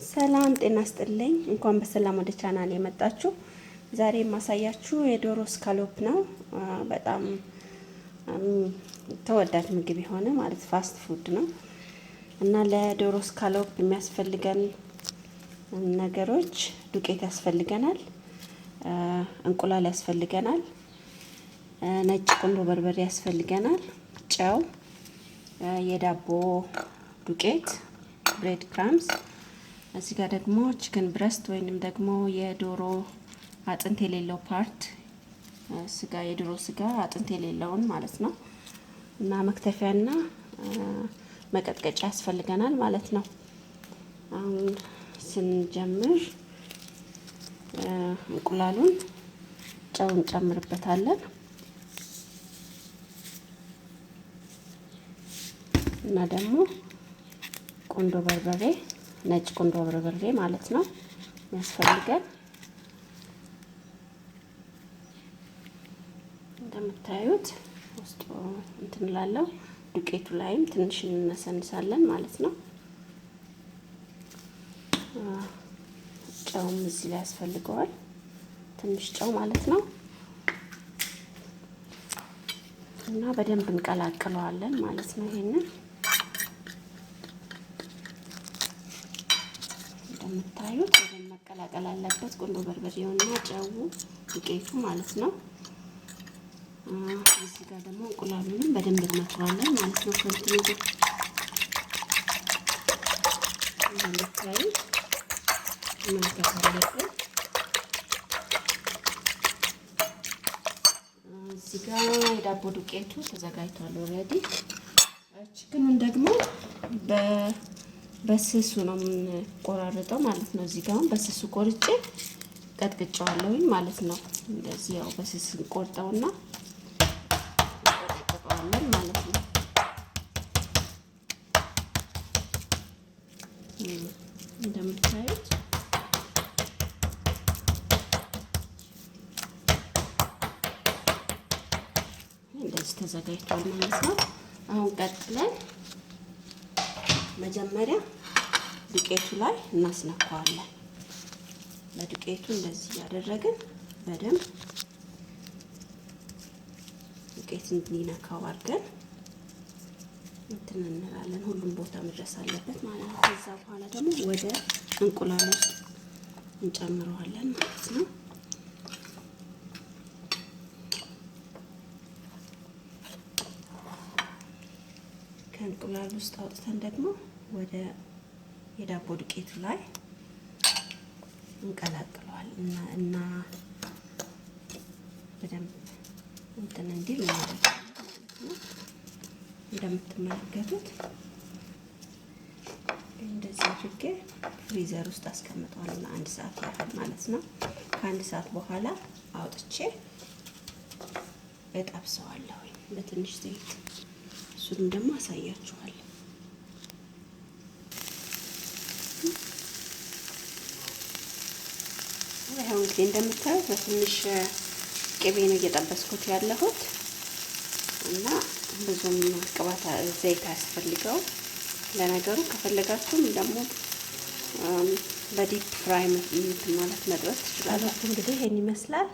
ሰላም ጤና ይስጥልኝ። እንኳን በሰላም ወደ ቻናል የመጣችሁ። ዛሬ የማሳያችሁ የዶሮ ስካሎፕ ነው። በጣም ተወዳጅ ምግብ የሆነ ማለት ፋስት ፉድ ነው እና ለዶሮ ስካሎፕ የሚያስፈልገን ነገሮች ዱቄት ያስፈልገናል፣ እንቁላል ያስፈልገናል፣ ነጭ ቁንዶ በርበሬ ያስፈልገናል፣ ጨው፣ የዳቦ ዱቄት ብሬድ ክራምስ፣ እዚህ ጋር ደግሞ ቺክን ብረስት ወይንም ደግሞ የዶሮ አጥንት የሌለው ፓርት ስጋ፣ የዶሮ ስጋ አጥንት የሌለውን ማለት ነው እና መክተፊያና መቀጥቀጫ ያስፈልገናል ማለት ነው። አሁን ስንጀምር እንቁላሉን ጨው እንጨምርበታለን እና ደግሞ ቁንዶ በርበሬ፣ ነጭ ቁንዶ በርበሬ ማለት ነው ያስፈልጋል። እንደምታዩት ውስጡ እንትን ላለው ዱቄቱ ላይም ትንሽ እንነሰንሳለን ማለት ነው። ጨውም እዚህ ላይ ያስፈልገዋል፣ ትንሽ ጨው ማለት ነው እና በደንብ እንቀላቅለዋለን ማለት ነው። ይሄንን እንደምታዩት በደንብ መቀላቀል አለበት፣ ቁንዶ በርበሬውና ጨው ዱቄቱ ማለት ነው። እዚህ ጋር ደግሞ እንቁላሉንም በደንብ እንመታዋለን ማለት ነው። ከእንትኑ ጋር እንደምታዩት መምታት አለብን። እዚህ ጋር የዳቦ ዱቄቱ ተዘጋጅቷል ኦልሬዲ። ቺክኑን ደግሞ በስሱ ነው የምንቆራርጠው ማለት ነው። እዚህ ጋር በስሱ ቆርጬ ቀጥቅጫዋለሁኝ ማለት ነው። እንደዚህ ያው በስስ ቆርጠውና ቀጥቅጫዋለን ማለት ነው። እንደምታዩት እንደዚህ ተዘጋጅቷል ማለት ነው። አሁን ቀጥለን መጀመሪያ ዱቄቱ ላይ እናስነካዋለን። በዱቄቱ እንደዚህ ያደረግን በደንብ ዱቄት እንዲነካው አድርገን እንትን እንላለን። ሁሉም ቦታ መድረስ አለበት ማለት ነው። ከዛ በኋላ ደግሞ ወደ እንቁላል ውስጥ እንጨምረዋለን ማለት ነው። ከእንቁላል ውስጥ አውጥተን ደግሞ ወደ የዳቦ ዱቄቱ ላይ እንቀላቅለዋለን እና በደንብ እንትን እንዲል እናደርጋለን ማለት ነው። እንደምትመለከቱት እንደዚህ አድርጌ ፍሪዘር ውስጥ አስቀምጠዋለሁ ለአንድ ሰዓት ያህል ማለት ነው። ከአንድ ሰዓት በኋላ አውጥቼ እጠብሰዋለሁ በትንሽ ዘይት። እሱንም ደግሞ አሳያችኋለሁ። ይሄው እንግዲህ እንደምታዩት በትንሽ ቅቤ ነው እየጠበስኩት ያለሁት እና ብዙም ቅባት ዘይት አያስፈልገው። ለነገሩ ከፈለጋችሁም ደግሞ በዲፕ ፍራይ ማለት መጥበስ ትችላላችሁ። እንግዲህ ይሄን ይመስላል።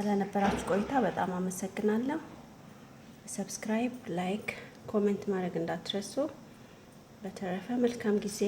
ለነበራችሁ ቆይታ በጣም አመሰግናለሁ። ሰብስክራይብ፣ ላይክ፣ ኮሜንት ማድረግ እንዳትረሱ። በተረፈ መልካም ጊዜ